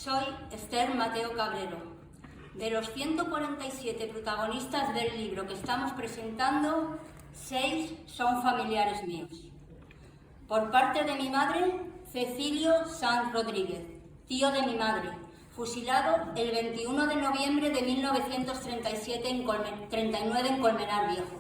Soy Esther Mateo Cabrero. De los 147 protagonistas del libro que estamos presentando, 6 son familiares míos. Por parte de mi madre, Cecilio Sanz Rodríguez, tío de mi madre, fusilado el 21 de noviembre de 1939 en Colmenar Viejo.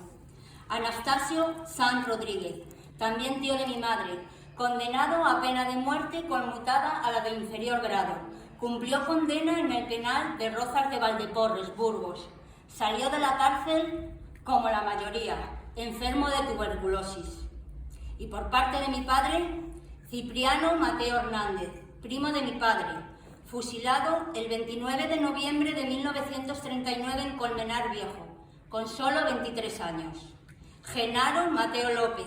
Anastasio Sanz Rodríguez, también tío de mi madre, condenado a pena de muerte conmutada a la de inferior grado. Cumplió condena en el penal de Rozas de Valdeporres, Burgos. Salió de la cárcel, como la mayoría, enfermo de tuberculosis. Y por parte de mi padre, Cipriano Mateo Hernández, primo de mi padre, fusilado el 29 de noviembre de 1939 en Colmenar Viejo, con solo 23 años. Genaro Mateo López,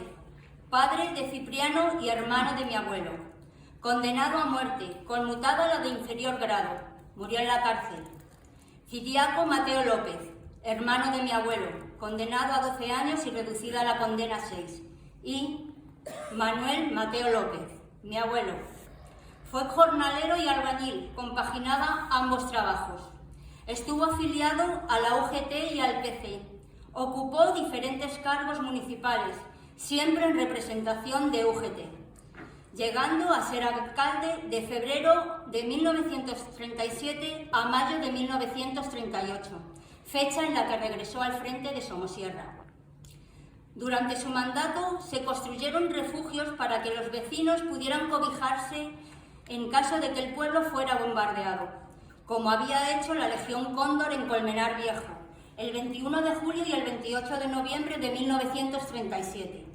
padre de Cipriano y hermano de mi abuelo, condenado a muerte, conmutado a la de inferior grado, murió en la cárcel. Ciriaco Mateo López, hermano de mi abuelo, condenado a 12 años y reducida la condena a 6. Y Manuel Mateo López, mi abuelo. Fue jornalero y albañil, compaginaba ambos trabajos. Estuvo afiliado a la UGT y al PC. Ocupó diferentes cargos municipales, siempre en representación de UGT, llegando a ser alcalde de febrero de 1937 a mayo de 1938, fecha en la que regresó al frente de Somosierra. Durante su mandato se construyeron refugios para que los vecinos pudieran cobijarse en caso de que el pueblo fuera bombardeado, como había hecho la Legión Cóndor en Colmenar Viejo, el 21 de julio y el 28 de noviembre de 1937.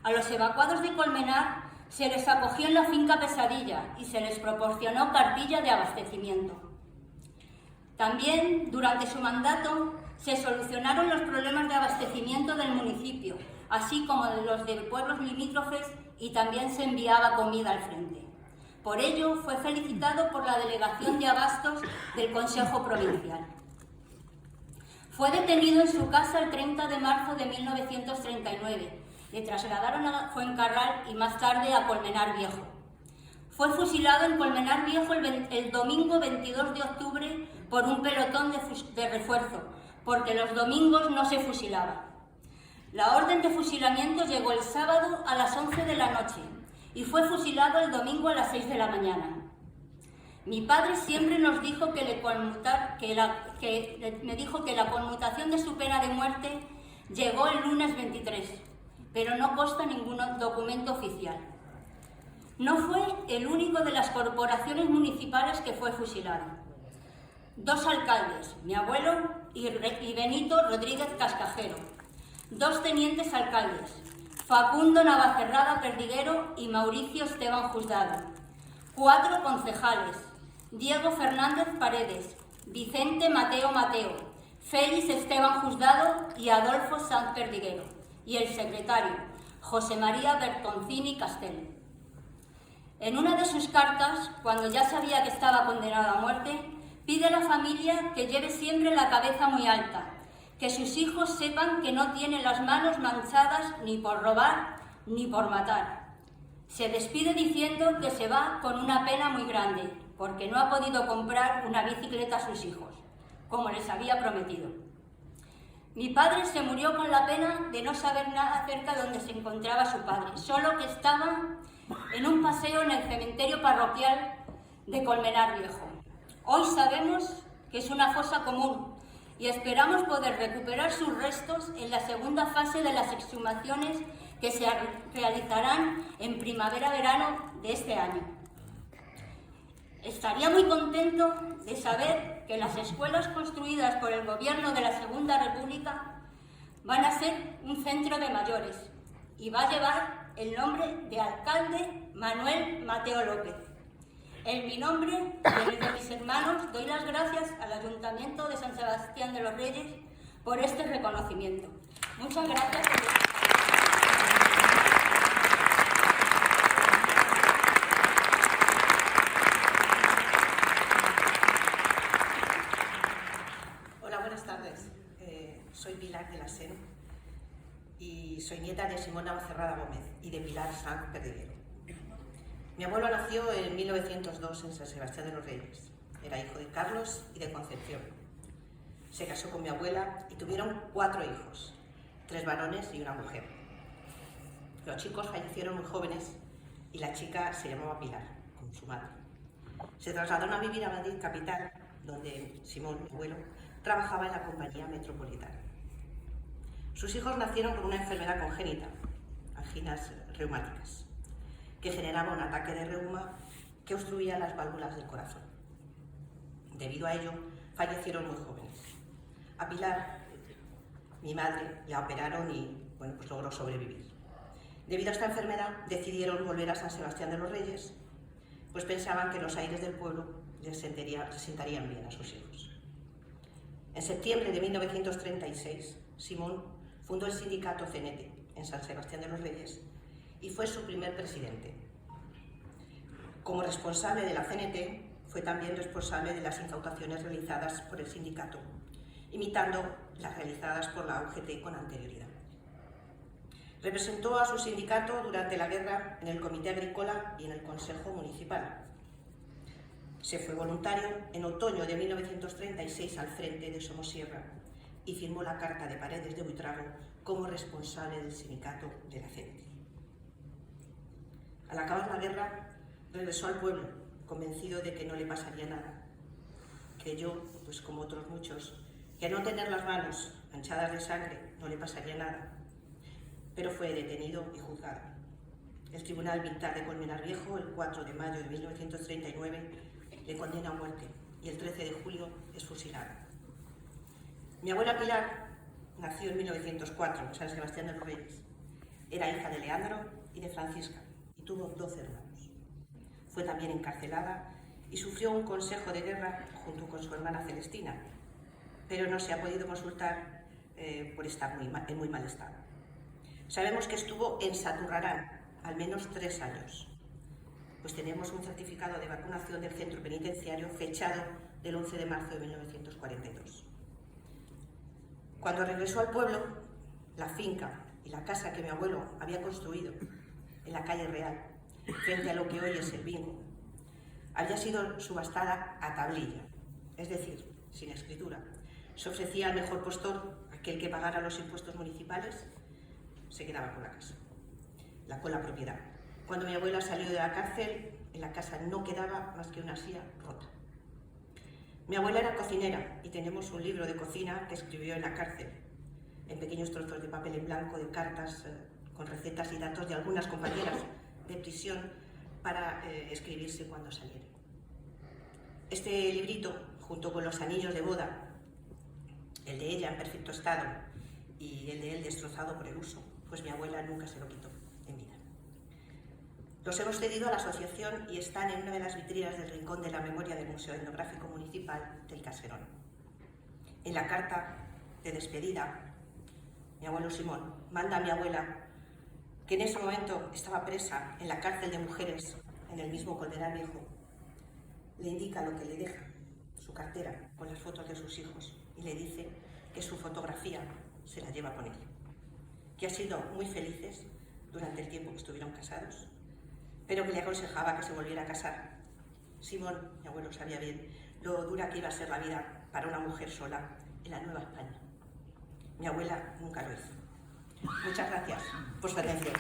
A los evacuados de Colmenar se les acogió en la finca Pesadilla y se les proporcionó cartilla de abastecimiento. También, durante su mandato, se solucionaron los problemas de abastecimiento del municipio, así como de los de pueblos limítrofes, y también se enviaba comida al frente. Por ello, fue felicitado por la Delegación de Abastos del Consejo Provincial. Fue detenido en su casa el 30 de marzo de 1939. Le trasladaron a Fuencarral y más tarde a Colmenar Viejo. Fue fusilado en Colmenar Viejo el domingo 22 de octubre por un pelotón de refuerzo, porque los domingos no se fusilaba. La orden de fusilamiento llegó el sábado a las 11 de la noche y fue fusilado el domingo a las 6 de la mañana. Mi padre siempre nos dijo que me dijo que la conmutación de su pena de muerte llegó el lunes 23, pero no consta ningún documento oficial. No fue el único de las corporaciones municipales que fue fusilado. 2 alcaldes, mi abuelo y Benito Rodríguez Cascajero. 2 tenientes alcaldes, Facundo Navacerrada Perdiguero y Mauricio Esteban Juzgado. 4 concejales, Diego Fernández Paredes, Vicente Mateo Mateo, Félix Esteban Juzgado y Adolfo Sanz Perdiguero. Y el secretario, José María Bertoncini Castel. En una de sus cartas, cuando ya sabía que estaba condenado a muerte, pide a la familia que lleve siempre la cabeza muy alta, que sus hijos sepan que no tienen las manos manchadas ni por robar ni por matar. Se despide diciendo que se va con una pena muy grande, porque no ha podido comprar una bicicleta a sus hijos, como les había prometido. Mi padre se murió con la pena de no saber nada acerca de dónde se encontraba su padre, solo que estaba en un paseo en el cementerio parroquial de Colmenar Viejo. Hoy sabemos que es una fosa común y esperamos poder recuperar sus restos en la segunda fase de las exhumaciones que se realizarán en primavera-verano de este año. Estaría muy contento de saber que las escuelas construidas por el gobierno de la Segunda República van a ser un centro de mayores y va a llevar el nombre de alcalde Manuel Mateo López. En mi nombre y en el de mis hermanos doy las gracias al Ayuntamiento de San Sebastián de los Reyes por este reconocimiento. Muchas gracias. Soy Pilar de la Sen y soy nieta de Simón Navacerrada Gómez y de Pilar Sanz Perdiguero. Mi abuelo nació en 1902 en San Sebastián de los Reyes. Era hijo de Carlos y de Concepción. Se casó con mi abuela y tuvieron 4 hijos, 3 varones y una mujer. Los chicos fallecieron muy jóvenes y la chica se llamaba Pilar, con su madre. Se trasladaron a vivir a Madrid capital, donde Simón, mi abuelo, trabajaba en la compañía metropolitana. Sus hijos nacieron con una enfermedad congénita, anginas reumáticas, que generaba un ataque de reuma que obstruía las válvulas del corazón. Debido a ello, fallecieron muy jóvenes. A Pilar, mi madre, la operaron y pues logró sobrevivir. Debido a esta enfermedad, decidieron volver a San Sebastián de los Reyes, pues pensaban que los aires del pueblo les sentarían bien a sus hijos. En septiembre de 1936, Simón fundó el sindicato CNT en San Sebastián de los Reyes y fue su primer presidente. Como responsable de la CNT, fue también responsable de las incautaciones realizadas por el sindicato, imitando las realizadas por la UGT con anterioridad. Representó a su sindicato durante la guerra en el Comité Agrícola y en el Consejo Municipal. Se fue voluntario en otoño de 1936 al frente de Somosierra y firmó la Carta de Paredes de Buitrago como responsable del sindicato de la CNT. Al acabar la guerra, regresó al pueblo, convencido de que no le pasaría nada. Creyó, pues como otros muchos, que al no tener las manos manchadas de sangre no le pasaría nada, pero fue detenido y juzgado. El Tribunal Militar de Colmenar Viejo, el 4 de mayo de 1939, le condena a muerte y el 13 de julio es fusilado. Mi abuela Pilar nació en 1904 en San Sebastián de los Reyes. Era hija de Leandro y de Francisca y tuvo 12 hermanos. Fue también encarcelada y sufrió un consejo de guerra junto con su hermana Celestina, pero no se ha podido consultar por estar en muy mal estado. Sabemos que estuvo en Saturrarán al menos 3 años, pues tenemos un certificado de vacunación del centro penitenciario fechado del 11 de marzo de 1942. Cuando regresó al pueblo, la finca y la casa que mi abuelo había construido en la calle Real, frente a lo que hoy es el bingo, había sido subastada a tablilla, es decir, sin escritura. Se ofrecía al mejor postor, aquel que pagara los impuestos municipales, se quedaba con la casa, con la propiedad. Cuando mi abuela salió de la cárcel, en la casa no quedaba más que una silla rota. Mi abuela era cocinera y tenemos un libro de cocina que escribió en la cárcel, en pequeños trozos de papel en blanco, de cartas con recetas y datos de algunas compañeras de prisión para escribirse cuando saliera. Este librito, junto con los anillos de boda, el de ella en perfecto estado y el de él destrozado por el uso, pues mi abuela nunca se lo quitó en vida. Los hemos cedido a la asociación y están en una de las vitrinas del Rincón de la Memoria del Museo Etnográfico Municipal del Caserón. En la carta de despedida, mi abuelo Simón manda a mi abuela, que en ese momento estaba presa en la cárcel de mujeres en el mismo Colmenar Viejo, le indica lo que le deja, su cartera con las fotos de sus hijos, y le dice que su fotografía se la lleva con él, que ha sido muy felices durante el tiempo que estuvieron casados, pero que le aconsejaba que se volviera a casar. Simón, mi abuelo, sabía bien lo dura que iba a ser la vida para una mujer sola en la Nueva España. Mi abuela nunca lo hizo. Muchas gracias por su atención.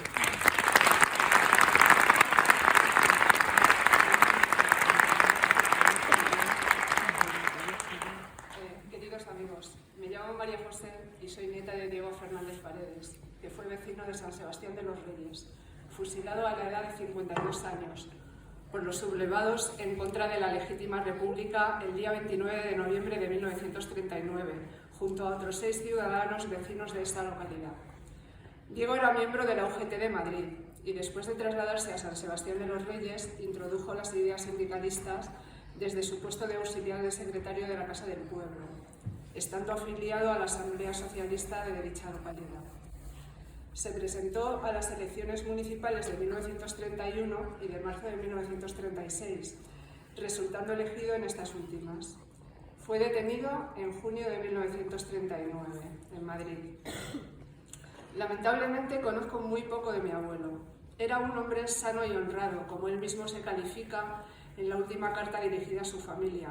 Queridos amigos, me llamo María José y soy nieta de Diego Fernández Paredes, que fue vecino de San Sebastián de los Reyes, fusilado a la edad de 52 años por los sublevados en contra de la legítima república el día 29 de noviembre de 1939, junto a otros 6 ciudadanos vecinos de esta localidad. Diego era miembro de la UGT de Madrid y después de trasladarse a San Sebastián de los Reyes introdujo las ideas sindicalistas desde su puesto de auxiliar de secretario de la Casa del Pueblo, estando afiliado a la Asamblea Socialista de dicha localidad. Se presentó a las elecciones municipales de 1931 y de marzo de 1936, resultando elegido en estas últimas. Fue detenido en junio de 1939, en Madrid. Lamentablemente conozco muy poco de mi abuelo. Era un hombre sano y honrado, como él mismo se califica en la última carta dirigida a su familia,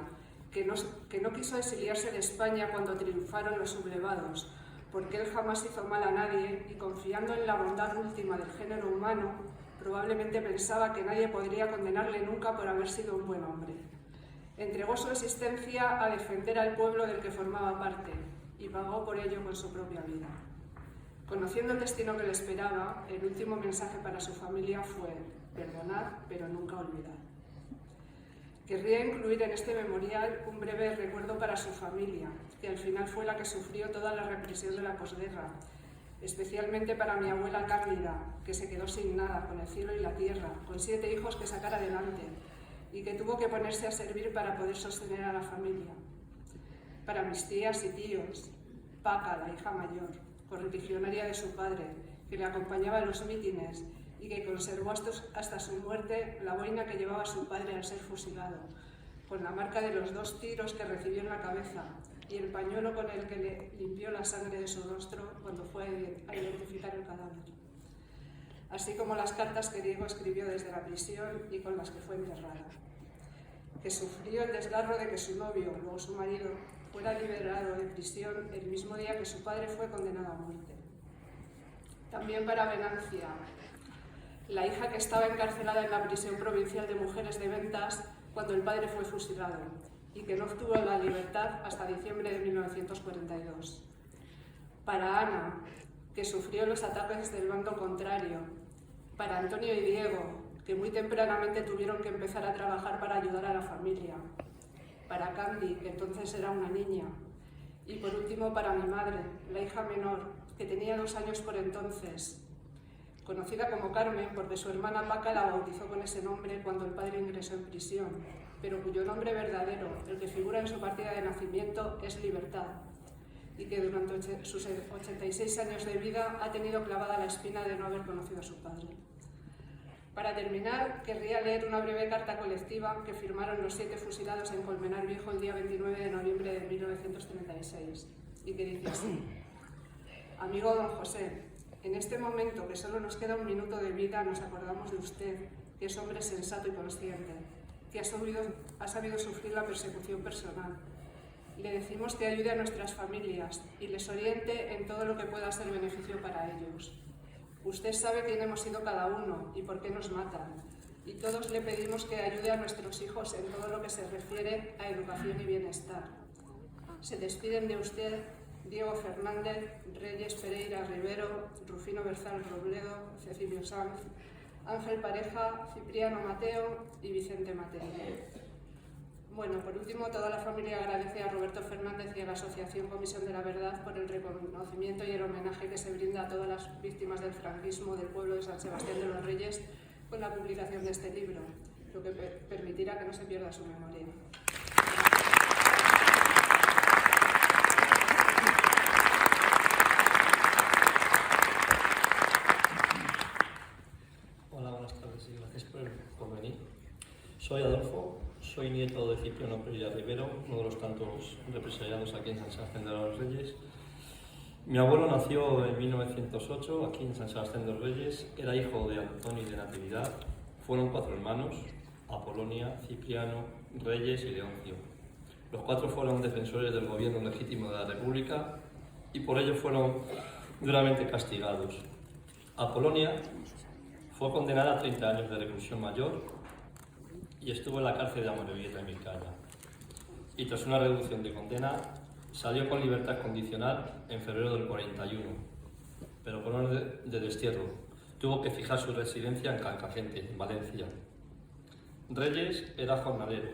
que no quiso exiliarse de España cuando triunfaron los sublevados, porque él jamás hizo mal a nadie y, confiando en la bondad última del género humano, probablemente pensaba que nadie podría condenarle nunca por haber sido un buen hombre. Entregó su existencia a defender al pueblo del que formaba parte y pagó por ello con su propia vida. Conociendo el destino que le esperaba, el último mensaje para su familia fue: perdonad, pero nunca olvidad. Querría incluir en este memorial un breve recuerdo para su familia, que al final fue la que sufrió toda la represión de la posguerra, especialmente para mi abuela Cándida, que se quedó sin nada, con el cielo y la tierra, con 7 hijos que sacar adelante, y que tuvo que ponerse a servir para poder sostener a la familia. Para mis tías y tíos, Paca, la hija mayor, correligionaria de su padre, que le acompañaba en los mítines y que conservó hasta su muerte la boina que llevaba su padre al ser fusilado, con la marca de los 2 tiros que recibió en la cabeza y el pañuelo con el que le limpió la sangre de su rostro cuando fue a identificar el cadáver, así como las cartas que Diego escribió desde la prisión y con las que fue enterrada, que sufrió el desgarro de que su novio, luego su marido, fuera liberado de prisión el mismo día que su padre fue condenado a muerte. También para Venancia, la hija que estaba encarcelada en la prisión provincial de mujeres de Ventas cuando el padre fue fusilado y que no obtuvo la libertad hasta diciembre de 1942. Para Ana, que sufrió los ataques del bando contrario. Para Antonio y Diego, que muy tempranamente tuvieron que empezar a trabajar para ayudar a la familia. Para Candy, que entonces era una niña. Y por último para mi madre, la hija menor, que tenía 2 años por entonces, conocida como Carmen porque su hermana Paca la bautizó con ese nombre cuando el padre ingresó en prisión, pero cuyo nombre verdadero, el que figura en su partida de nacimiento, es Libertad, y que durante sus 86 años de vida ha tenido clavada la espina de no haber conocido a su padre. Para terminar, querría leer una breve carta colectiva que firmaron los 7 fusilados en Colmenar Viejo el día 29 de noviembre de 1936, y que dice así: Amigo don José, en este momento que solo nos queda un minuto de vida, nos acordamos de usted, que es hombre sensato y consciente, que ha sabido sufrir la persecución personal. Le decimos que ayude a nuestras familias y les oriente en todo lo que pueda ser beneficio para ellos. Usted sabe quién hemos sido cada uno y por qué nos matan, y todos le pedimos que ayude a nuestros hijos en todo lo que se refiere a educación y bienestar. Se despiden de usted Diego Fernández, Reyes Pereira Rivero, Rufino Berzal Robledo, Cecilio Sanz, Ángel Pareja, Cipriano Mateo y Vicente Mateo. Bueno, por último, toda la familia agradece a Roberto Fernández y a la Asociación Comisión de la Verdad por el reconocimiento y el homenaje que se brinda a todas las víctimas del franquismo del pueblo de San Sebastián de los Reyes con la publicación de este libro, lo que permitirá que no se pierda su memoria. Hola, buenas tardes y gracias por venir. Soy Adolfo. Soy nieto de Cipriano Pereira Rivero, uno de los tantos represaliados aquí en San Sebastián de los Reyes. Mi abuelo nació en 1908 aquí en San Sebastián de los Reyes, era hijo de Antonio y de Natividad. Fueron 4 hermanos, Apolonia, Cipriano, Reyes y Leoncio. Los 4 fueron defensores del gobierno legítimo de la República y por ello fueron duramente castigados. Apolonia fue condenada a 30 años de reclusión mayor y estuvo en la cárcel de Amorebieta en Vizcaya. Y tras una reducción de condena, salió con libertad condicional en febrero del 41, pero por orden de destierro. Tuvo que fijar su residencia en Calcagente, en Valencia. Reyes era jornalero,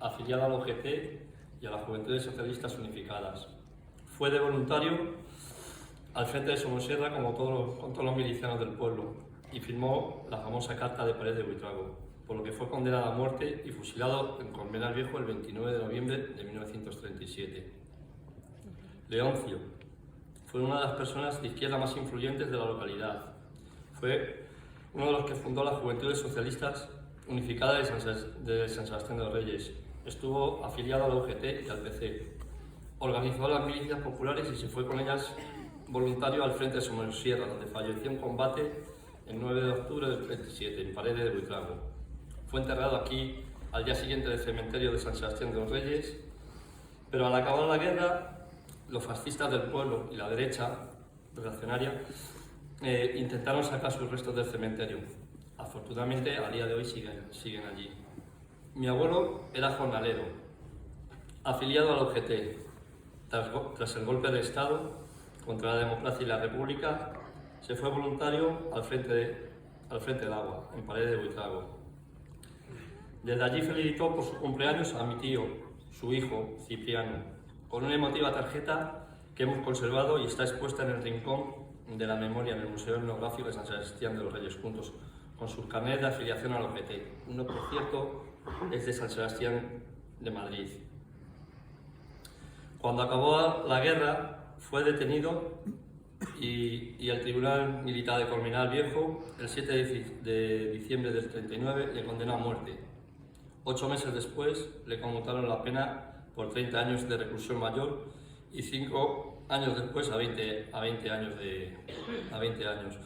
afiliado a la UGT y a las Juventudes Socialistas Unificadas. Fue de voluntario al frente de Somosierra con todos los milicianos del pueblo y firmó la famosa Carta de Pared de Buitrago, por lo que fue condenado a muerte y fusilado en Colmenar Viejo el 29 de noviembre de 1937. Leoncio fue una de las personas de izquierda más influyentes de la localidad. Fue uno de los que fundó las Juventudes Socialistas Unificadas de San Sebastián de los Reyes. Estuvo afiliado a la UGT y al PC. Organizó las milicias populares y se fue con ellas voluntario al frente de Somosierra, donde falleció en combate el 9 de octubre del 37, en Paredes de Buitrago. Fue enterrado aquí al día siguiente del cementerio de San Sebastián de los Reyes, pero al acabar la guerra, los fascistas del pueblo y la derecha reaccionaria intentaron sacar sus restos del cementerio. Afortunadamente, a día de hoy siguen allí. Mi abuelo era jornalero, afiliado a la UGT. Tras el golpe de Estado contra la democracia y la república, se fue voluntario al Frente del Agua, en Paredes de Buitrago. Desde allí felicitó por su cumpleaños a mi tío, su hijo, Cipriano, con una emotiva tarjeta que hemos conservado y está expuesta en el rincón de la memoria en el Museo Etnográfico de San Sebastián de los Reyes, juntos con sus carnets de afiliación a la UGT. Uno, por cierto, es de San Sebastián de Madrid. Cuando acabó la guerra, fue detenido y el Tribunal Militar de Colmenar Viejo, el 7 de diciembre del 39, le condenó a muerte. 8 meses después, le conmutaron la pena por 30 años de reclusión mayor y 5 años después a 20 años.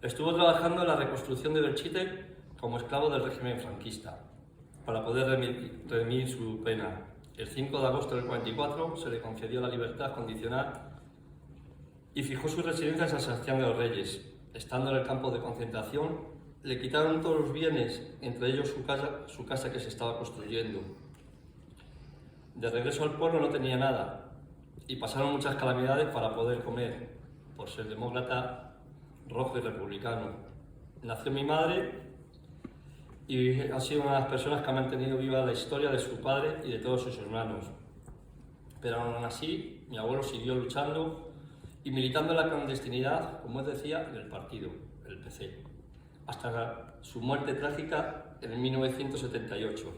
Estuvo trabajando en la reconstrucción de Belchite como esclavo del régimen franquista, para poder redimir su pena. El 5 de agosto del 44 se le concedió la libertad condicional y fijó su residencia en San Sebastián de los Reyes. Estando en el campo de concentración, le quitaron todos los bienes, entre ellos su casa que se estaba construyendo. De regreso al pueblo no tenía nada y pasaron muchas calamidades para poder comer, por ser demócrata, rojo y republicano. Nació mi madre y ha sido una de las personas que ha mantenido viva la historia de su padre y de todos sus hermanos. Pero aún así, mi abuelo siguió luchando y militando en la clandestinidad, como os decía, en el partido, el PC, hasta su muerte trágica en 1978.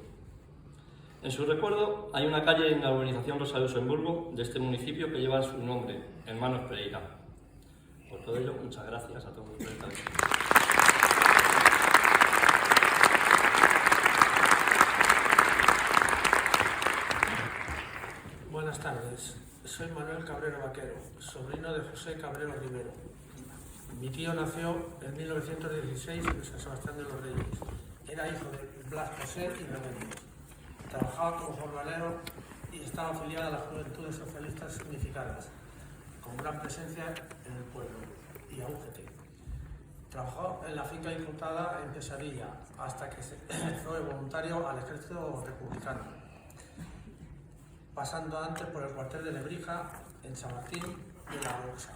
En su recuerdo hay una calle en la urbanización Rosa Luxemburgo de este municipio que lleva su nombre, Hermanos Pereira. Por todo ello, muchas gracias a todos por estar aquí. Buenas tardes, soy Manuel Cabrero Vaquero, sobrino de José Cabrero Rivero. Mi tío nació en 1916 en San Sebastián de los Reyes. Era hijo de Blas José y Remedio. Trabajaba como jornalero y estaba afiliado a las Juventudes Socialistas Unificadas, con gran presencia en el pueblo y a UGT. Trabajó en la finca Incautada en Pesadilla, hasta que se fue voluntario al ejército republicano, pasando antes por el cuartel de Lebrija en Chamartín de la Roxa.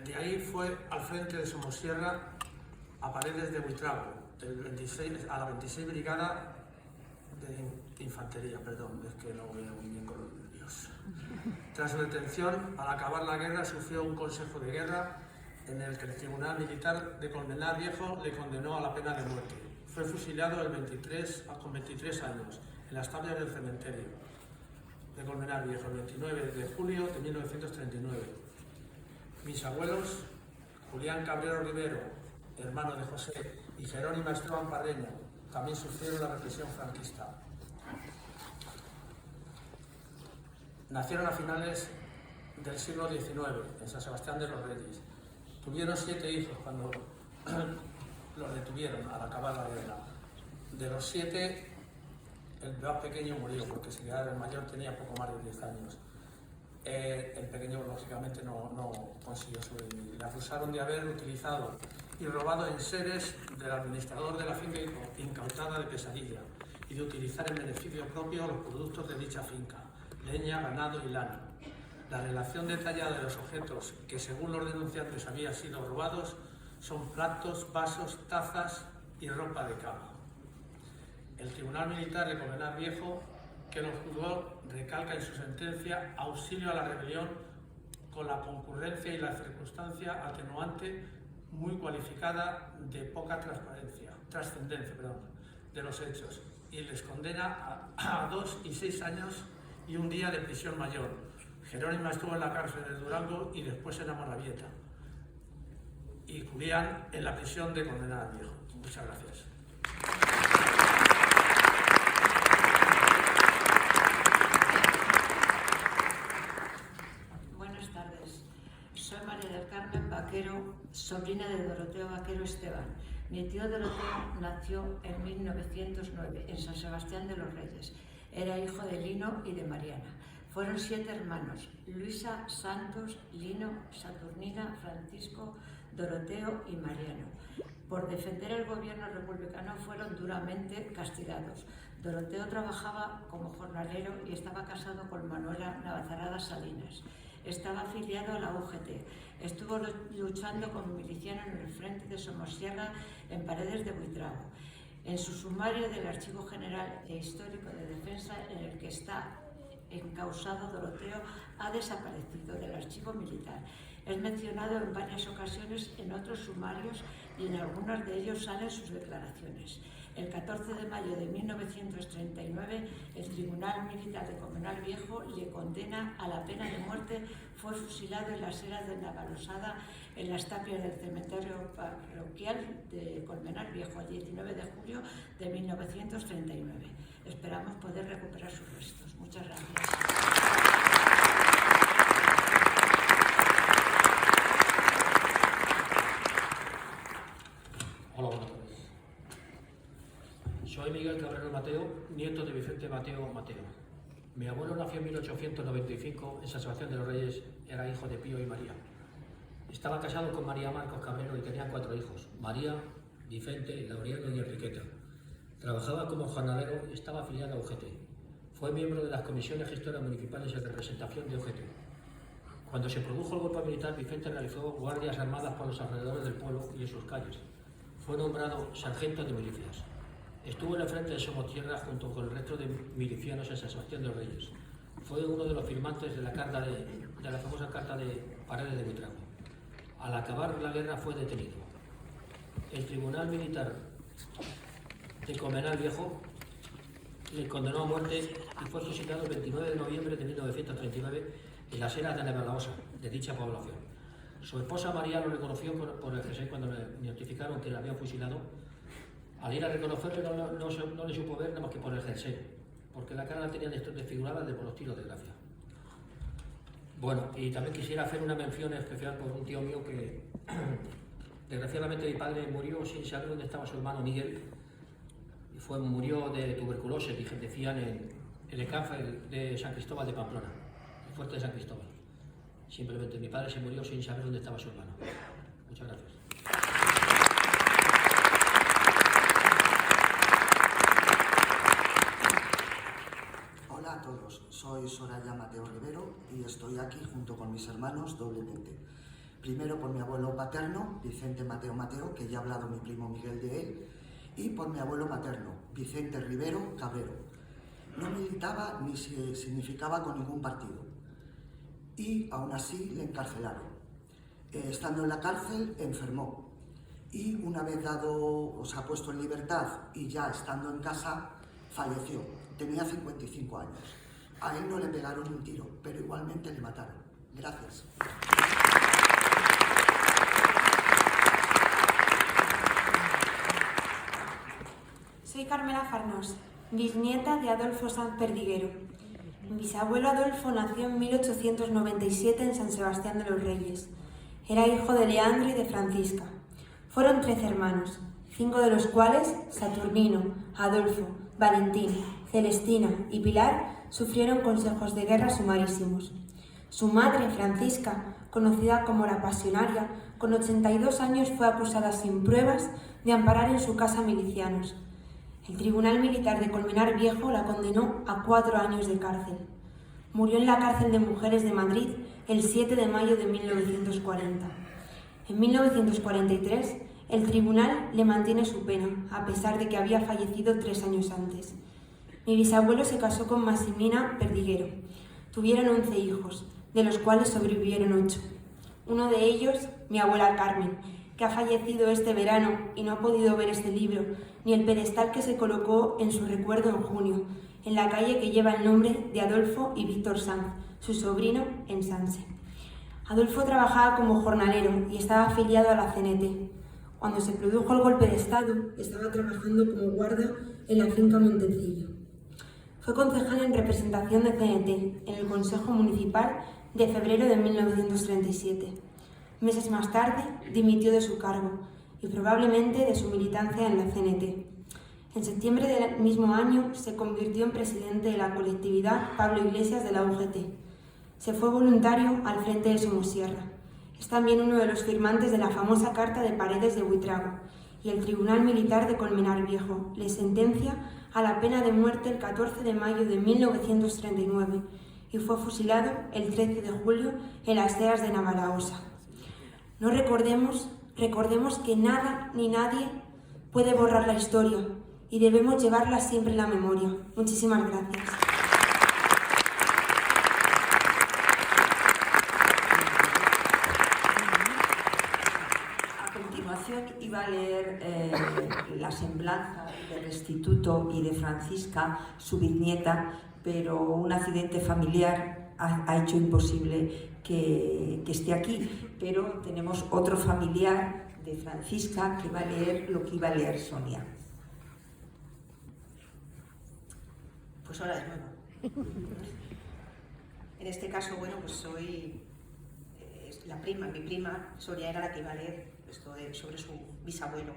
De ahí fue al frente de Somosierra a Paredes de Buitrago, a la 26 Brigada de Infantería, es que no veo muy bien con los nervios. Tras su detención, al acabar la guerra, sufrió un consejo de guerra en el que el Tribunal Militar de Colmenar Viejo le condenó a la pena de muerte. Fue fusilado con 23 años en las tablas del cementerio de Colmenar Viejo, el 29 de julio de 1939. Mis abuelos, Julián Cabrero Rivero, hermano de José, y Jerónimo Esteban Parreño, también sufrieron la represión franquista. Nacieron a finales del siglo XIX en San Sebastián de los Reyes. Tuvieron 7 hijos cuando los detuvieron al acabar la guerra. De los 7, el más pequeño murió porque el mayor tenía poco más de 10 años. El pequeño, lógicamente, no consiguió sobrevivir. Le acusaron de haber utilizado y robado enseres del administrador de la finca Incautada de Pesadilla y de utilizar en beneficio propio los productos de dicha finca, leña, ganado y lana. La relación detallada de los objetos que, según los denunciantes, habían sido robados son platos, vasos, tazas y ropa de cama. El Tribunal Militar de Colmenar Viejo, que lo juzgó, recalca en su sentencia auxilio a la rebelión con la concurrencia y la circunstancia atenuante muy cualificada de poca trascendencia de los hechos, y les condena a 2 y 6 años y 1 día de prisión mayor. Jerónimo estuvo en la cárcel de Durango y después en Amorabieta, y Julián en la prisión de Colmenar Viejo. Muchas gracias. Buenas tardes, soy María del Carmen Vaquero, sobrina sobrina de Doroteo Vaquero Esteban. Mi tío Doroteo nació en 1909 en San Sebastián de los Reyes. Era hijo de Lino y de Mariana. Fueron 7 hermanos: Luisa, Santos, Lino, Saturnina, Francisco, Doroteo y Mariano. Por defender el gobierno republicano fueron duramente castigados. Doroteo trabajaba como jornalero y estaba casado con Manuela Navazarada Salinas. Estaba afiliado a la UGT. Estuvo luchando como miliciano en el frente de Somosierra en Paredes de Buitrago. En su sumario del Archivo General e Histórico de Defensa, en el que está encausado Doroteo, ha desaparecido del archivo militar. Es mencionado en varias ocasiones en otros sumarios y en algunos de ellos salen sus declaraciones. El 14 de mayo de 1939, el Tribunal Militar de Colmenar Viejo le condena a la pena de muerte. Fue fusilado en las eras de Navalosada, en las tapias del cementerio parroquial de Colmenar Viejo, el 19 de julio de 1939. Esperamos poder recuperar sus restos. Muchas gracias. Hola, buenas tardes. Soy Miguel Cabrero Mateo, nieto de Vicente Mateo Mateo. Mi abuelo nació en 1895 en San Sebastián de los Reyes, era hijo de Pío y María. Estaba casado con María Marcos Cabrero y tenían 4 hijos: María, Vicente, Laureano y Enriqueta. Trabajaba como jornalero y estaba afiliado a UGT. Fue miembro de las comisiones gestoras municipales en representación de UGT. Cuando se produjo el golpe militar, Vicente realizó guardias armadas por los alrededores del pueblo y en sus calles. Fue nombrado sargento de milicias. Estuvo en el frente de Somosierra junto con el resto de milicianos en San Sebastián de los Reyes. Fue uno de los firmantes de la famosa carta de Paredes de Buitrago. Al acabar la guerra fue detenido. El Tribunal Militar de Colmenar Viejo le condenó a muerte y fue fusilado el 29 de noviembre de 1939 en las eras de Navalosada, de dicha población. Su esposa María lo reconoció por el GSE cuando le notificaron que le habían fusilado. Al ir a reconocerle no le supo ver nada más que por el jersey, porque la cara la tenía desfigurada por los tiros de gracia. Bueno, y también quisiera hacer una mención especial por un tío mío que desgraciadamente mi padre murió sin saber dónde estaba su hermano Miguel. Murió de tuberculosis, decían en el cáncer de San Cristóbal de Pamplona, el fuerte de San Cristóbal. Simplemente mi padre se murió sin saber dónde estaba su hermano. Muchas gracias. Hola a todos, soy Soraya Mateo Rivero y estoy aquí junto con mis hermanos doblemente. Primero por mi abuelo paterno, Vicente Mateo Mateo, que ya ha hablado mi primo Miguel de él, y por mi abuelo materno, Vicente Rivero Cabrero. No militaba ni se significaba con ningún partido y aún así le encarcelaron. Estando en la cárcel enfermó y una vez puesto en libertad y ya estando en casa falleció. Tenía 55 años. A él no le pegaron un tiro, pero igualmente le mataron. Gracias. Soy Carmela Farnós, bisnieta de Adolfo Sanz Perdiguero. Mi bisabuelo Adolfo nació en 1897 en San Sebastián de los Reyes. Era hijo de Leandro y de Francisca. Fueron 13 hermanos, 5 de los cuales, Saturnino, Adolfo, Valentín, Celestina y Pilar, sufrieron consejos de guerra sumarísimos. Su madre, Francisca, conocida como la Pasionaria, con 82 años fue acusada sin pruebas de amparar en su casa milicianos. El Tribunal Militar de Colmenar Viejo la condenó a 4 años de cárcel. Murió en la cárcel de mujeres de Madrid el 7 de mayo de 1940. En 1943, el tribunal le mantiene su pena, a pesar de que había fallecido 3 años antes. Mi bisabuelo se casó con Maximina Perdiguero. Tuvieron 11 hijos, de los cuales sobrevivieron 8. Uno de ellos, mi abuela Carmen, que ha fallecido este verano y no ha podido ver este libro, ni el pedestal que se colocó en su recuerdo en junio, en la calle que lleva el nombre de Adolfo y Víctor Sanz, su sobrino, en Sanse. Adolfo trabajaba como jornalero y estaba afiliado a la CNT. Cuando se produjo el golpe de Estado, estaba trabajando como guarda en la finca Montencillo. Fue concejal en representación de CNT en el Consejo Municipal de febrero de 1937. Meses más tarde, dimitió de su cargo y probablemente de su militancia en la CNT. En septiembre del mismo año se convirtió en presidente de la colectividad Pablo Iglesias de la UGT. Se fue voluntario al frente de Somosierra. Es también uno de los firmantes de la famosa Carta de Paredes de Buitrago, y el Tribunal Militar de Colmenar Viejo le sentencia a la pena de muerte el 14 de mayo de 1939 y fue fusilado el 13 de julio en las Heras de Navaraosa. No recordemos que nada ni nadie puede borrar la historia y debemos llevarla siempre en la memoria. Muchísimas gracias. Iba a leer la semblanza del Restituto y de Francisca, su bisnieta, pero un accidente familiar ha hecho imposible que esté aquí. Pero tenemos otro familiar de Francisca que va a leer lo que iba a leer Sonia. Pues hola de nuevo. En este caso, bueno, pues soy la prima, mi prima Sonia era la que iba a leer esto sobre su bisabuelo.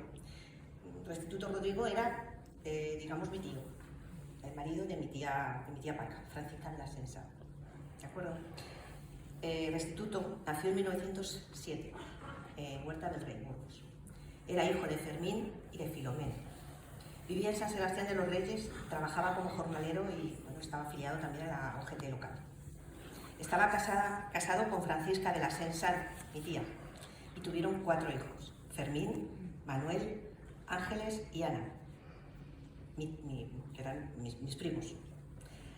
Restituto Rodrigo era, digamos, mi tío, el marido de mi tía Paca, Francisca de la Sensa. ¿De acuerdo? Restituto nació en 1907, en Huerta del Rey, Burgos. Era hijo de Fermín y de Filomena. Vivía en San Sebastián de los Reyes, trabajaba como jornalero y bueno, estaba afiliado también a la UGT local. Estaba casado con Francisca de la Sensa, mi tía, y tuvieron 4 hijos: Fermín, Manuel, Ángeles y Ana, que eran mis primos.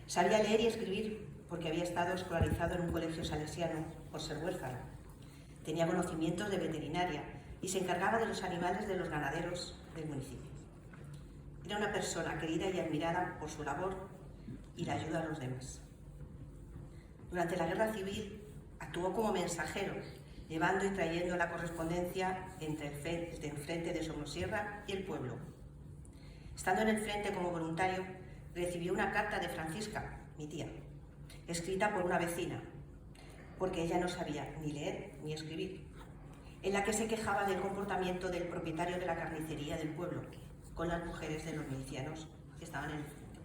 Sabía leer y escribir porque había estado escolarizado en un colegio salesiano por ser huérfano. Tenía conocimientos de veterinaria y se encargaba de los animales de los ganaderos del municipio. Era una persona querida y admirada por su labor y la ayuda a los demás. Durante la Guerra Civil actuó como mensajero, llevando y trayendo la correspondencia entre el frente de Somosierra y el pueblo. Estando en el frente como voluntario, recibió una carta de Francisca, mi tía, escrita por una vecina, porque ella no sabía ni leer ni escribir, en la que se quejaba del comportamiento del propietario de la carnicería del pueblo con las mujeres de los milicianos que estaban en el frente.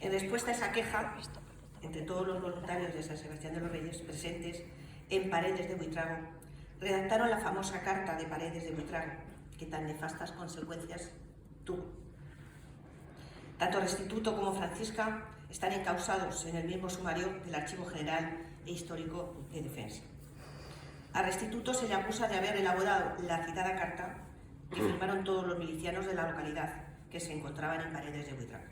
En respuesta a esa queja, entre todos los voluntarios de San Sebastián de los Reyes presentes en Paredes de Buitrago, redactaron la famosa Carta de Paredes de Buitrago, que tan nefastas consecuencias tuvo. Tanto Restituto como Francisca están encausados en el mismo sumario del Archivo General e Histórico de Defensa. A Restituto se le acusa de haber elaborado la citada carta que firmaron todos los milicianos de la localidad que se encontraban en Paredes de Buitrago.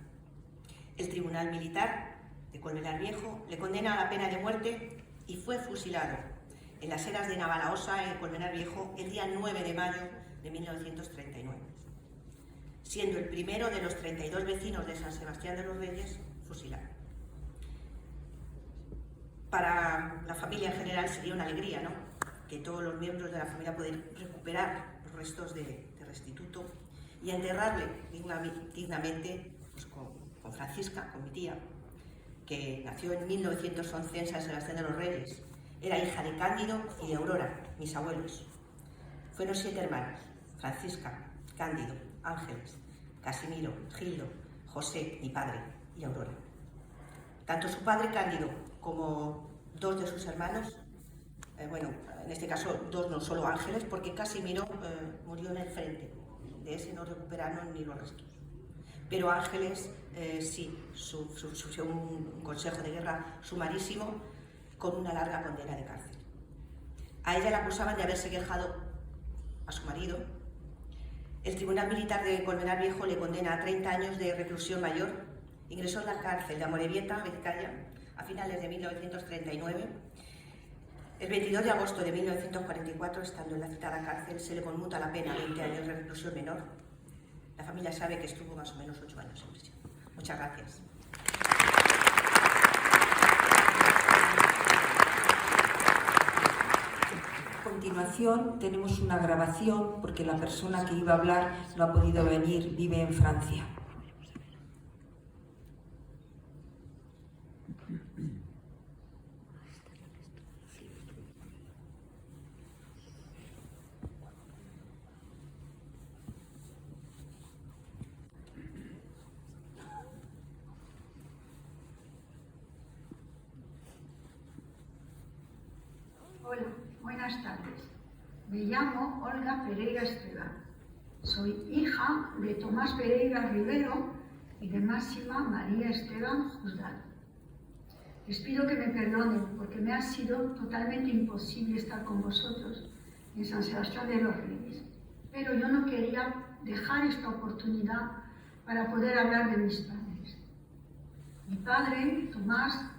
El Tribunal Militar de Colmenar Viejo le condena a la pena de muerte y fue fusilado en las Heras de Navaraosa, en Colmenar Viejo, el día 9 de mayo de 1939, siendo el primero de los 32 vecinos de San Sebastián de los Reyes fusilado. Para la familia en general sería una alegría, ¿no?, que todos los miembros de la familia puedan recuperar los restos de Restituto y enterrarle dignamente pues, con Francisca, con mi tía, que nació en 1911 en San Sebastián de los Reyes. Era hija de Cándido y de Aurora, mis abuelos. Fueron 7 hermanos: Francisca, Cándido, Ángeles, Casimiro, Gildo, José, mi padre, y Aurora. Tanto su padre Cándido como 2 de sus hermanos, bueno, en este caso 2, no solo Ángeles, porque Casimiro murió en el frente. De ese no recuperaron ni los restos. Pero Ángeles sí, sufrió un consejo de guerra sumarísimo con una larga condena de cárcel. A ella la acusaban de haberse quejado a su marido. El Tribunal Militar de Colmenar Viejo le condena a 30 años de reclusión mayor. Ingresó en la cárcel de Amorebieta, Vizcaya, a finales de 1939. El 22 de agosto de 1944, estando en la citada cárcel, se le conmuta la pena a 20 años de reclusión menor. La familia sabe que estuvo más o menos 8 años en prisión. Muchas gracias. A continuación tenemos una grabación porque la persona que iba a hablar no ha podido venir, vive en Francia. Hola, buenas tardes. Me llamo Olga Pereira Esteban. Soy hija de Tomás Pereira Rivero y de Máxima María Esteban Juzgado. Les pido que me perdonen porque me ha sido totalmente imposible estar con vosotros en San Sebastián de los Reyes, pero yo no quería dejar esta oportunidad para poder hablar de mis padres. Mi padre, Tomás,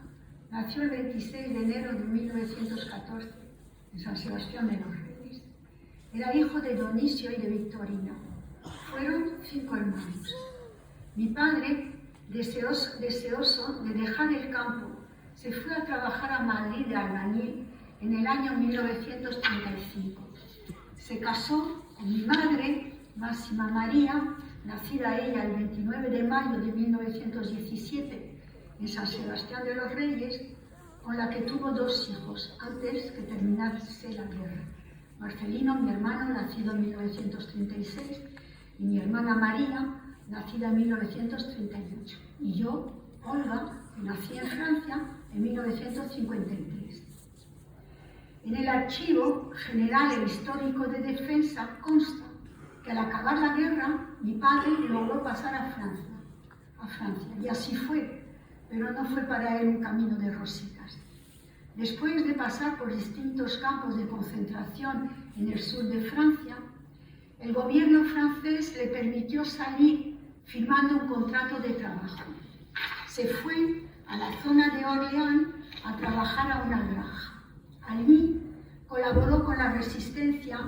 nació el 26 de enero de 1914 en San Sebastián de los Reyes. Era hijo de Dionisio y de Victorina. Fueron 5 hermanos. Mi padre, deseoso de dejar el campo, se fue a trabajar a Madrid de albañil en el año 1935. Se casó con mi madre, Máxima María, nacida ella el 29 de mayo de 1917 en San Sebastián de los Reyes, con la que tuvo 2 hijos antes que terminase la guerra. Marcelino, mi hermano, nacido en 1936, y mi hermana María, nacida en 1938. Y yo, Olga, que nací en Francia en 1953. En el Archivo General e Histórico de Defensa consta que al acabar la guerra, mi padre logró pasar a Francia. Y así fue, pero no fue para él un camino de rositas. Después de pasar por distintos campos de concentración en el sur de Francia, el gobierno francés le permitió salir firmando un contrato de trabajo. Se fue a la zona de Orleans a trabajar a una granja. Allí colaboró con la resistencia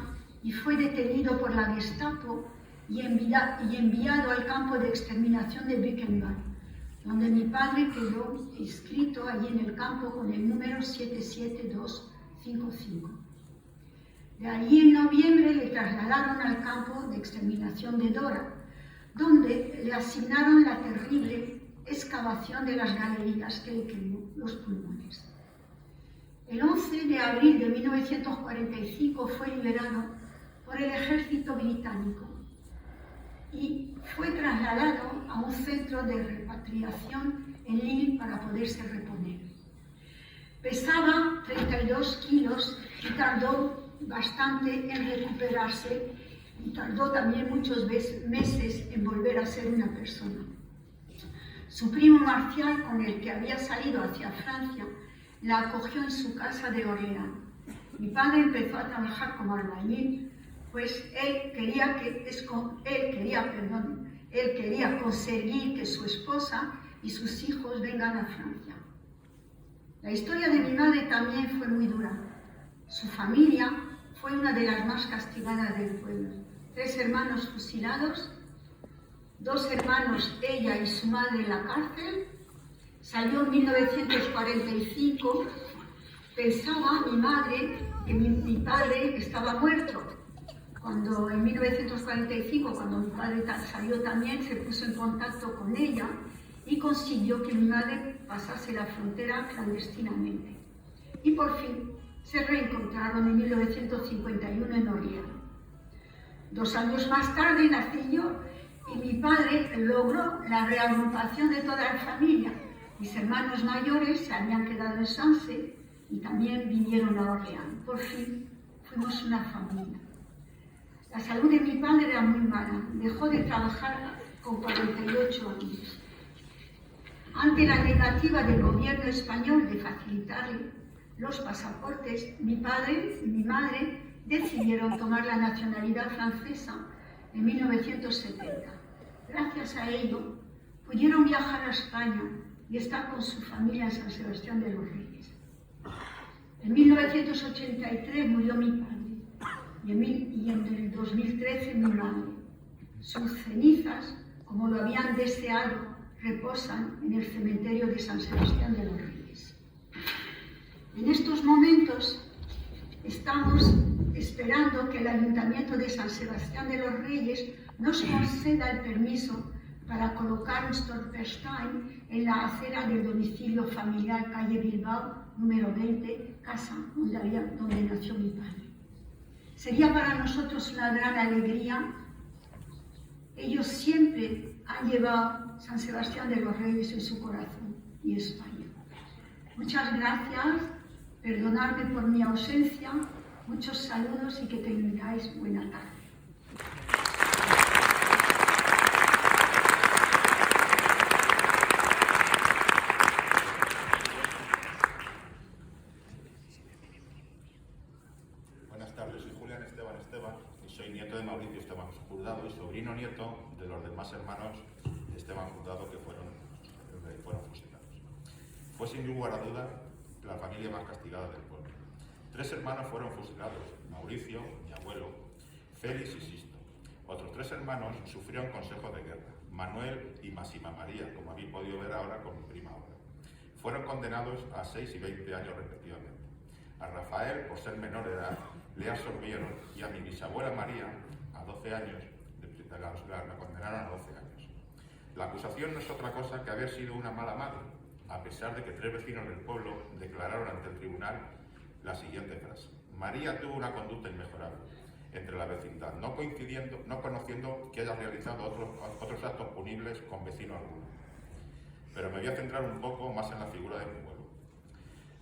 y fue detenido por la Gestapo y enviado al campo de exterminación de Buchenwald, donde mi padre quedó inscrito allí en el campo con el número 77255. De allí en noviembre le trasladaron al campo de exterminación de Dora, donde le asignaron la terrible excavación de las galerías que le quemó los pulmones. El 11 de abril de 1945 fue liberado por el ejército británico y fue trasladado a un centro de repatriación en Lille para poderse reponer. Pesaba 32 kilos y tardó bastante en recuperarse y tardó también muchos meses en volver a ser una persona. Su primo Marcial, con el que había salido hacia Francia, la acogió en su casa de Orleans. Mi padre empezó a trabajar como albañil, pues él quería conseguir que su esposa y sus hijos vengan a Francia. La historia de mi madre también fue muy dura. Su familia fue una de las más castigadas del pueblo. 3 hermanos fusilados, 2 hermanos, ella y su madre, en la cárcel. Salió en 1945. Pensaba mi madre que mi padre estaba muerto. Cuando en 1945, cuando mi padre salió también, se puso en contacto con ella y consiguió que mi madre pasase la frontera clandestinamente. Y por fin se reencontraron en 1951 en Orleans. 2 años más tarde nací yo y mi padre logró la reagrupación de toda la familia. Mis hermanos mayores se habían quedado en Sanse y también vinieron a Orleans. Por fin fuimos una familia. La salud de mi padre era muy mala. Dejó de trabajar con 48 años. Ante la negativa del gobierno español de facilitarle los pasaportes, mi padre y mi madre decidieron tomar la nacionalidad francesa en 1970. Gracias a ello, pudieron viajar a España y estar con su familia en San Sebastián de los Reyes. En 1983 murió mi padre y en el 2013 mi madre. Sus cenizas, como lo habían deseado, reposan en el cementerio de San Sebastián de los Reyes. En estos momentos estamos esperando que el Ayuntamiento de San Sebastián de los Reyes nos conceda el permiso para colocar un Stolperstein en la acera del domicilio familiar calle Bilbao, número 20, casa donde nació mi padre. Sería para nosotros una gran alegría. Ellos siempre han llevado San Sebastián de los Reyes en su corazón y España. Muchas gracias Perdonadme por mi ausencia, muchos saludos y que tengáis buena tarde. Buenas tardes, soy Julián Esteban y soy nieto de Mauricio Esteban Juzgado y sobrino nieto de los demás hermanos de Esteban Juzgado que fueron fusilados. Fue sin lugar a duda la familia más castigada del pueblo. 3 hermanos fueron fusilados: Mauricio, mi abuelo, Félix y Sisto. Otros 3 hermanos sufrieron consejos de guerra: Manuel y Máxima María, como habéis podido ver ahora con mi prima ahora. Fueron condenados a 6 y 20 años respectivamente. A Rafael, por ser menor de edad, le absorbieron, y a mi bisabuela María, a 12 años, la condenaron a 12 años. La acusación no es otra cosa que haber sido una mala madre, a pesar de que 3 vecinos del pueblo declararon ante el tribunal la siguiente frase: María tuvo una conducta inmejorable entre la vecindad, no conociendo que haya realizado otros actos punibles con vecino alguno. Pero me voy a centrar un poco más en la figura de mi abuelo.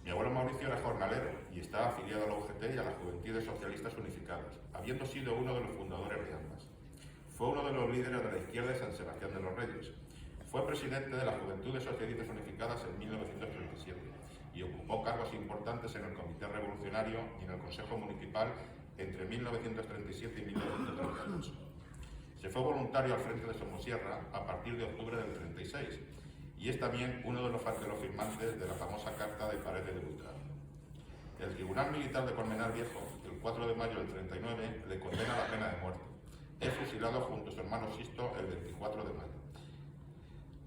Mi abuelo Mauricio era jornalero y estaba afiliado a la UGT y a las Juventudes Socialistas Unificadas, habiendo sido uno de los fundadores de ambas. Fue uno de los líderes de la izquierda de San Sebastián de los Reyes. Fue presidente de las Juventudes Socialistas Unificadas en 1937 y ocupó cargos importantes en el Comité Revolucionario y en el Consejo Municipal entre 1937 y 1938. Se fue voluntario al frente de Somosierra a partir de octubre del 36 y es también uno de los firmantes de la famosa Carta de Paredes de Buitrago. El Tribunal Militar de Colmenar Viejo, el 4 de mayo del 39, le condena a la pena de muerte. Es fusilado junto a su hermano Sisto el 24 de mayo.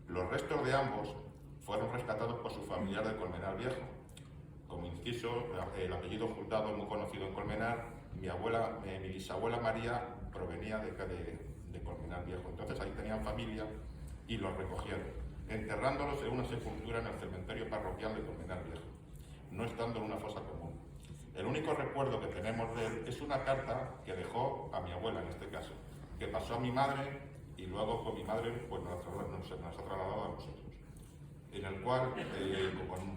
Los restos de ambos fueron rescatados por su familiar de Colmenar Viejo. Como inciso, el apellido Juzgado, muy conocido en Colmenar, mi bisabuela María provenía de Colmenar Viejo. Entonces ahí tenían familia y los recogieron, enterrándolos en una sepultura en el cementerio parroquial de Colmenar Viejo, no estando en una fosa común. El único recuerdo que tenemos de él es una carta que dejó a mi abuela, en este caso, que pasó a mi madre y luego con mi madre pues, nos ha trasladado a nosotros, en el cual,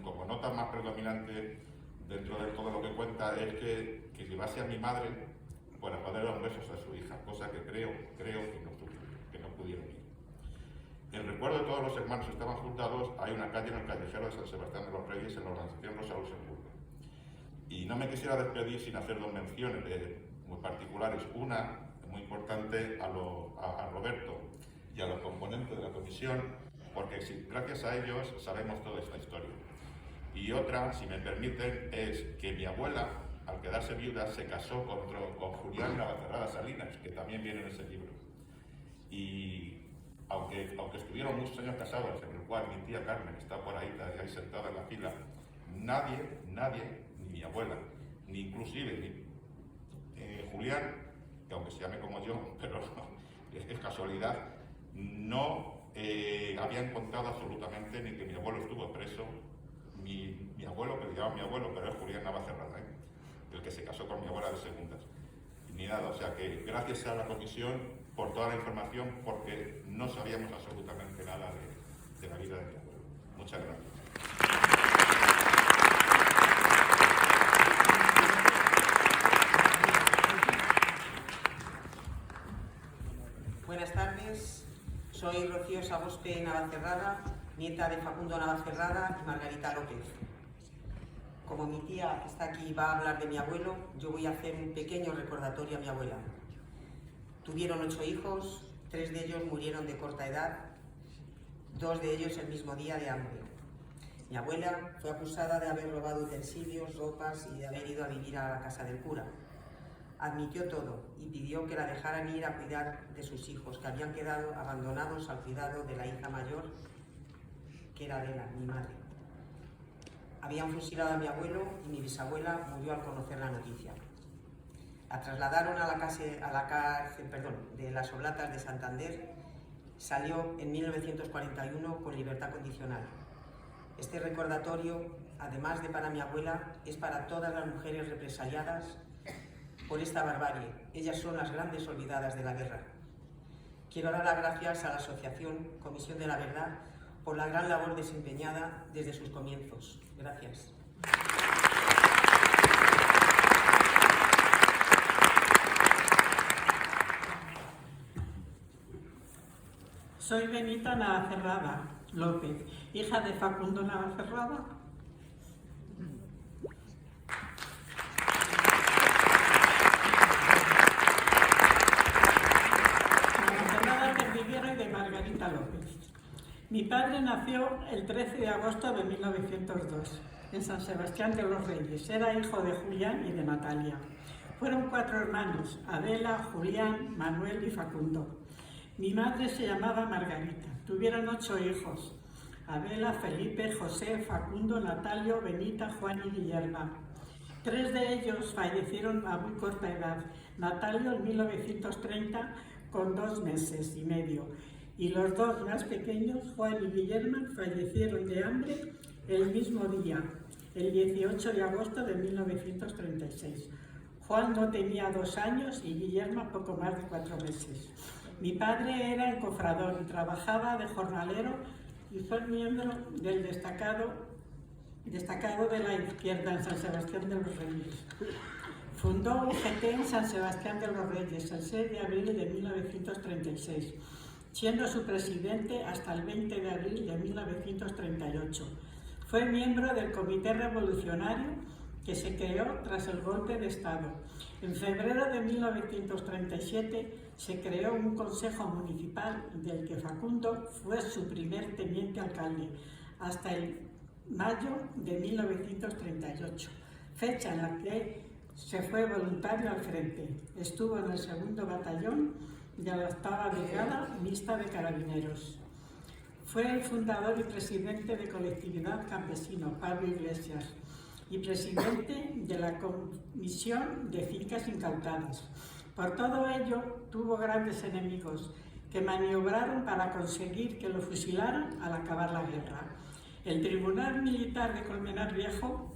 como nota más predominante dentro de todo lo que cuenta, es que llevase a mi madre para poder dar besos a su hija, cosa que creo que no pudieron ir. En recuerdo de todos los hermanos que estaban juntados, hay una calle en el callejero de San Sebastián de los Reyes en la organización Rosa Luxemburgo. Y no me quisiera despedir sin hacer 2 menciones muy particulares. Una, muy importante, a Roberto y a los componentes de la comisión, porque gracias a ellos sabemos toda esta historia. Y otra, si me permiten, es que mi abuela, al quedarse viuda, se casó con Julián Navacerrada Salinas, que también viene en ese libro. Y aunque estuvieron muchos años casados, en el cual mi tía Carmen está por ahí sentada en la fila, nadie, ni mi abuela, ni inclusive Julián, que aunque se llame como yo, pero es casualidad, no había encontrado absolutamente ni que mi abuelo estuvo preso, mi abuelo, que le llaman mi abuelo, pero es Julián Navacerrada, el que se casó con mi abuela de segundas, ni nada. O sea que gracias a la comisión por toda la información, porque no sabíamos absolutamente nada de la vida de mi abuelo. Muchas gracias. Buenas tardes, soy Rocío Sagospe Navacerrada, nieta de Facundo Navacerrada y Margarita López. Como mi tía que está aquí va a hablar de mi abuelo, yo voy a hacer un pequeño recordatorio a mi abuela. Tuvieron 8 hijos, 3 de ellos murieron de corta edad, 2 de ellos el mismo día de hambre. Mi abuela fue acusada de haber robado utensilios, ropas y de haber ido a vivir a la casa del cura. Admitió todo y pidió que la dejaran ir a cuidar de sus hijos, que habían quedado abandonados al cuidado de la hija mayor, que era Adela, mi madre. Habían fusilado a mi abuelo y mi bisabuela murió al conocer la noticia. La trasladaron a la cárcel de las Oblatas de Santander. Salió en 1941 con libertad condicional. Este recordatorio, además de para mi abuela, es para todas las mujeres represaliadas por esta barbarie. Ellas son las grandes olvidadas de la guerra. Quiero dar las gracias a la Asociación Comisión de la Verdad por la gran labor desempeñada desde sus comienzos. Gracias. Soy Benita Navacerrada López, hija de Facundo Navacerrada. Navacerrada Perdiguero y de Margarita López. Mi padre nació el 13 de agosto de 1902 en San Sebastián de los Reyes. Era hijo de Julián y de Natalia. Fueron 4 hermanos, Adela, Julián, Manuel y Facundo. Mi madre se llamaba Margarita. Tuvieron 8 hijos: Adela, Felipe, José, Facundo, Natalio, Benita, Juan y Guillermo. 3 de ellos fallecieron a muy corta edad. Natalio en 1930 con 2 meses y medio. Y los 2 más pequeños, Juan y Guillermo, fallecieron de hambre el mismo día, el 18 de agosto de 1936. Juan no tenía 2 años y Guillermo poco más de 4 meses. Mi padre era encofrador y trabajaba de jornalero y fue miembro del destacado de la izquierda en San Sebastián de los Reyes. Fundó UGT en San Sebastián de los Reyes el 6 de abril de 1936, siendo su presidente hasta el 20 de abril de 1938. Fue miembro del Comité Revolucionario que se creó tras el golpe de Estado. En febrero de 1937 se creó un consejo municipal del que Facundo fue su primer teniente alcalde hasta el mayo de 1938, fecha en la que se fue voluntario al frente. Estuvo en el 2º Batallón de la 8ª Brigada Mixta de Carabineros. Fue el fundador y presidente de Colectividad Campesino, Pablo Iglesias, y presidente de la Comisión de Fincas Incautadas. Por todo ello, tuvo grandes enemigos que maniobraron para conseguir que lo fusilaran al acabar la guerra. El Tribunal Militar de Colmenar Viejo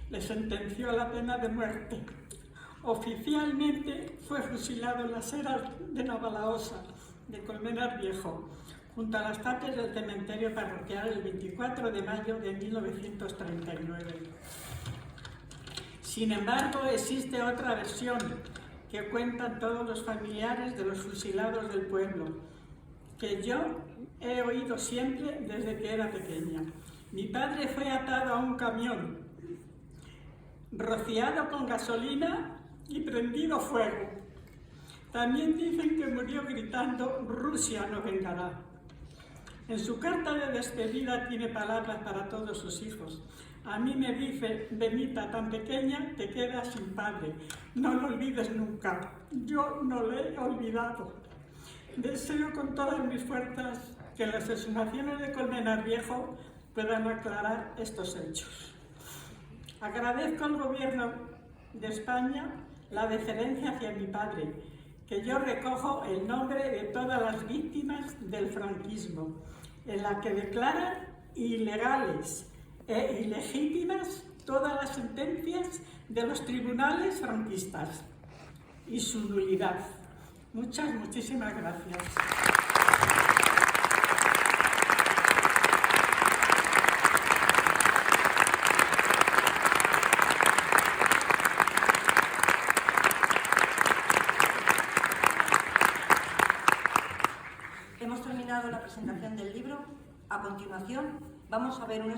le sentenció a la pena de muerte. Oficialmente fue fusilado en las eras de Navalaosa, de Colmenar Viejo, junto a las tapias del cementerio parroquial el 24 de mayo de 1939. Sin embargo, existe otra versión que cuentan todos los familiares de los fusilados del pueblo, que yo he oído siempre desde que era pequeña. Mi padre fue atado a un camión, rociado con gasolina y prendido fuego. También dicen que murió gritando: «Rusia no vengará». En su carta de despedida tiene palabras para todos sus hijos. A mí me dice: «Benita, tan pequeña, te quedas sin padre. No lo olvides nunca». Yo no lo he olvidado. Deseo con todas mis fuerzas que las exhumaciones de Colmenar Viejo puedan aclarar estos hechos. Agradezco al Gobierno de España la deferencia hacia mi padre, que yo recojo el nombre de todas las víctimas del franquismo, en la que declaran ilegales e ilegítimas todas las sentencias de los tribunales franquistas y su nulidad. Muchísimas gracias. Hemos terminado la presentación del libro. A continuación, vamos a ver una